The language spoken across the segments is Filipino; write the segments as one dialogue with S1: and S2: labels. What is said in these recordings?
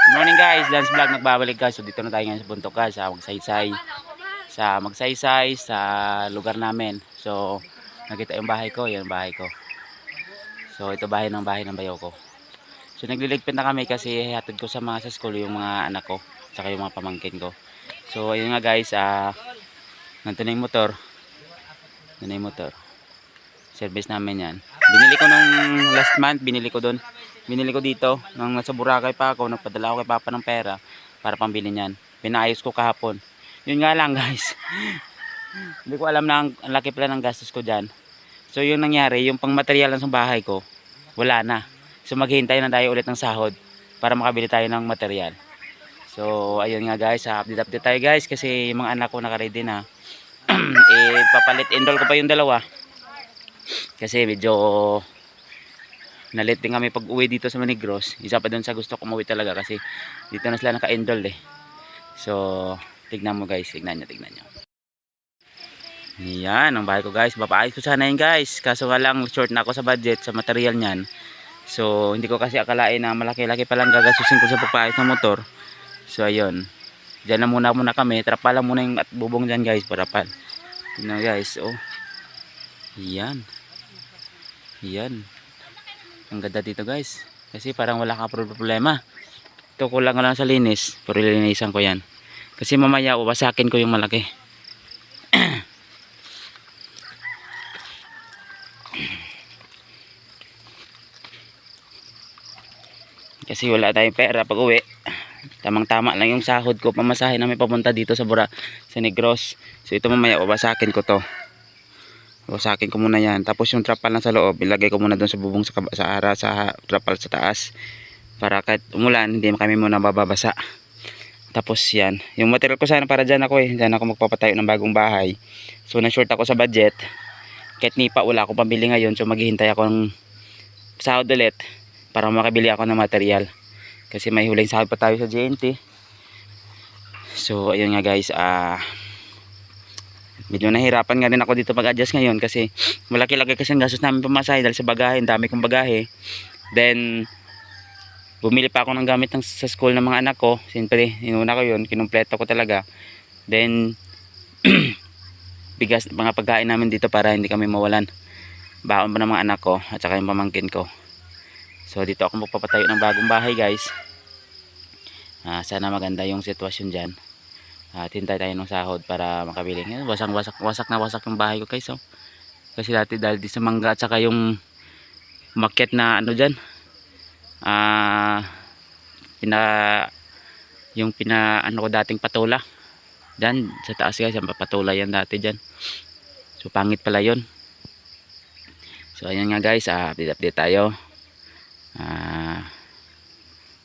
S1: Good morning guys, Dance Vlog nagbabalik guys. So dito na tayo ngayon sa bundok guys, magsaysay sa lugar namin. So nakita yung bahay ko, yan bahay ko. So ito bahay ng bayaw ko. So nagliligpit na kami kasi hatid ko sa mga sa school yung mga anak ko, saka yung mga pamangkin ko. So ayun nga guys, nandun na yung motor. Nandun na yung motor. Service namin yan. Binili ko nung last month, binili ko dito nang nasa Boracay pa ako, nagpadala ako kay Papa ng pera para pambili niyan. Pinaayos ko kahapon. Yun nga lang guys. Hindi ko alam na ang laki pala ng gastos ko diyan. So yung nangyari, yung pangmaterial sa bahay ko, wala na. So maghihintay na tayo ulit ng sahod para makabili tayo ng material. So ayun nga guys, update tayo guys kasi yung mga anak ko naka-ready na. Papalit enroll ko pa yung dalawa. Kasi medyo nalit din kami pag uwi dito sa Manigros. Isa pa dun sa gusto ko umuwi talaga kasi dito na sila naka-enroll eh. So tignan mo guys, tignan nyo. Yan ang bahay ko guys. Papaayos ko sana yun guys, kaso nga lang short na ako sa budget sa material nyan. So hindi ko kasi akalain na malaki-laki palang gagasusin ko sa papaayos ng motor. So ayun, dyan na muna kami. Trapalan muna yung at bubong dyan guys, parapan. Tignan guys, oh yan. Ang ganda dito guys. Kasi parang wala ka problema. Ito kulang lang sa linis. Pero lilinisan ko yan. Kasi mamaya wasakin ko yung malaki. Kasi wala tayong pera pag uwi. Tamang tama lang yung sahod ko. Pamasahe namin papunta dito sa Negros. So ito mamaya wasakin ko to. Wasakin ko muna yan. Tapos yung trapal na sa loob, ilagay ko muna doon sa bubong sa trapal sa taas. Para kahit umulan, hindi kami muna bababasa. Tapos yan. Yung material ko sana para dyan ako eh. Dyan ako magpapatayo ng bagong bahay. So na-short ako sa budget. Kahit nipa wala akong pambili ngayon. So maghihintay ako ng sahod ulit para makabili ako ng material. Kasi may huling sahod pa tayo sa JNT. So ayun nga guys, medyo nahirapan nga din ako dito pag-adjust ngayon kasi malaki-laki kasi ang gastos namin pamasahe dahil sa bagahe, dami kong bagahe. Then bumili pa ako ng gamit sa school ng mga anak ko. Siyempre, inuna ko yun, kinumpleto ko talaga. Then bigas, mga pagkain namin dito para hindi kami mawalan. Baon pa ng mga anak ko at saka yung pamangkin ko. So dito ako magpapatayo ng bagong bahay guys. Sana maganda yung sitwasyon dyan. At hintay tayo ng sahod para makabili. Wasak na wasak yung bahay ko guys. Oh. Kasi dati dahil di sa mangga at saka yung market na ano dyan. Ano ko dating patula. Dyan sa taas guys. Ang patula yan dati dyan. So pangit pala yun. So ayan nga guys. Update tayo.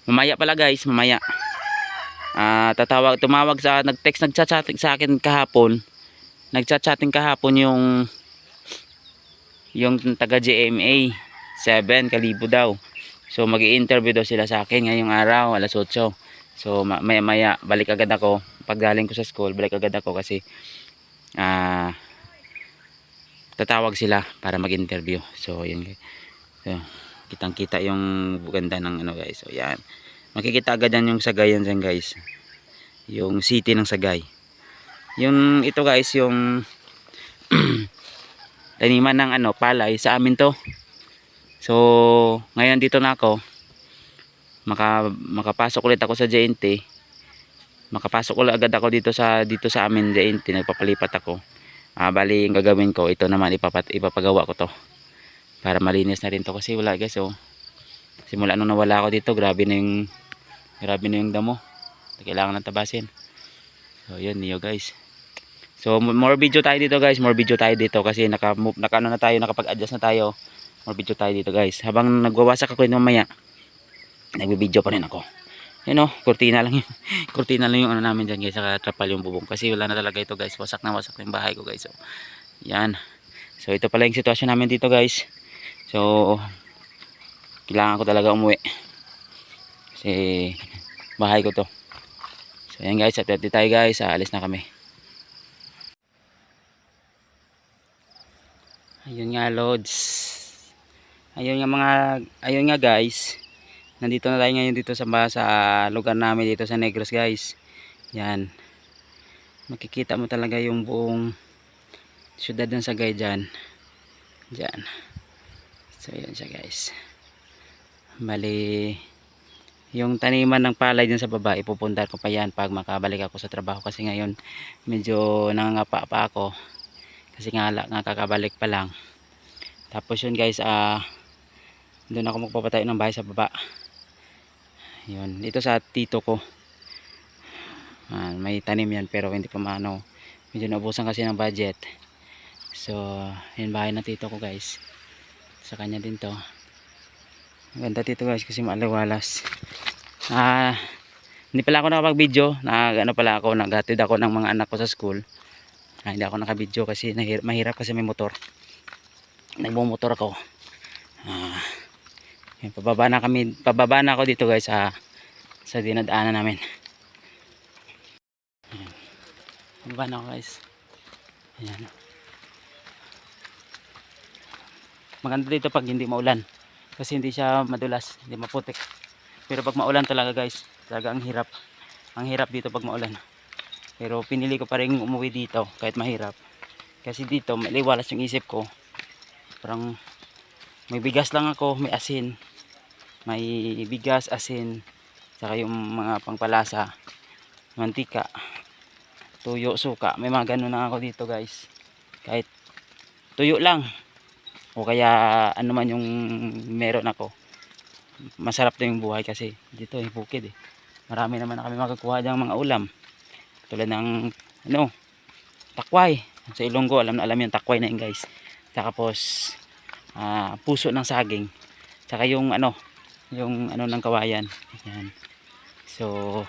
S1: Mamaya pala guys. Mamaya. Nag-chatting sa akin kahapon. Nag-chatting kahapon yung taga GMA 7 Kalibo daw. So magi-interview daw sila sa akin ngayong araw, alas 8. So maya balik agad ako. Pag galing ko sa school, balik agad ako kasi tatawag sila para mag-interview. So yun. So, kitang-kita yung ganda ng ano guys. So yan. Makikita agad yan yung Sagayan dyan guys. Yung city ng Sagay. Yung ito guys, yung taniman ng palay sa amin to. So ngayon dito na ako. Makapasok ulit ako sa JNT. Makapasok ulit agad ako dito sa amin JNT. Nagpapalipat ako. Bali yung gagawin ko, ito naman ipapagawa ko to. Para malinis na rin to kasi wala guys. So simula nung nawala ako dito, grabe na yung damo. Kailangan ng tabasin. So yun niyo guys. So more video tayo dito guys. More video tayo dito kasi nakapag-adjust na tayo. More video tayo dito guys. Habang nagwawasak ako ito mamaya, nagbi-video pa rin ako. Yun o, kurtina lang yun. Kurtina lang yung ano namin dyan guys. Saka trapal yung bubong. Kasi wala na talaga ito guys. Wasak na wasak yung bahay ko guys. So yan. So ito pala yung sitwasyon namin dito guys. So kailangan ko talaga umuwi. Kasi bahay ko to. So ayan guys, update tayo guys. Alis na kami. Ayun nga loads. Ayun nga guys. nandito na tayo ngayon dito sa lugar namin dito sa Negros guys. Yan. Makikita mo talaga yung buong syudad ng Sagay dyan. Dyan. So yan siya guys. Bali, yung taniman ng palay dyan sa baba, ipupunta ko pa yan pag makabalik ako sa trabaho. Kasi ngayon, medyo nangangapa pa ako. Kasi nga kakabalik pa lang. Tapos yun guys, doon ako magpapatayo ng bahay sa baba. Yun, dito sa tito ko. May tanim yan pero hindi pa maano. Medyo naubusan kasi ng budget. So, yun bahay ng tito ko guys. Sa kanya din to. Ganda dito guys kasi maaliwalas. Hindi pala ako nakapag-video. Naghatid ako ng mga anak ko sa school. Hindi ako naka-video kasi mahirap kasi may motor. Nagmumotor ako. Pababa na ako dito guys sa dinadaanan namin. Pababa na ako guys. Ayan. Maganda dito pag hindi maulan. Kasi hindi siya madulas, hindi maputik. Pero pag maulan talaga guys, talaga ang hirap. Ang hirap dito pag maulan. Pero pinili ko pa rin umuwi dito kahit mahirap. Kasi dito maliwalas yung isip ko. Parang may bigas lang ako, may asin. May bigas, asin, saka yung mga pangpalasa, mantika, tuyo, suka. May mga ganun na ako dito guys. Kahit tuyo lang o kaya ano man yung meron ako, masarap na yung buhay kasi dito yung bukid eh. Marami naman na kami makakuha dyan mga ulam tulad ng takway. Sa Ilonggo alam na alam yung takway na yun guys. Tapos puso ng saging, saka yung ng kawayan. Yan. So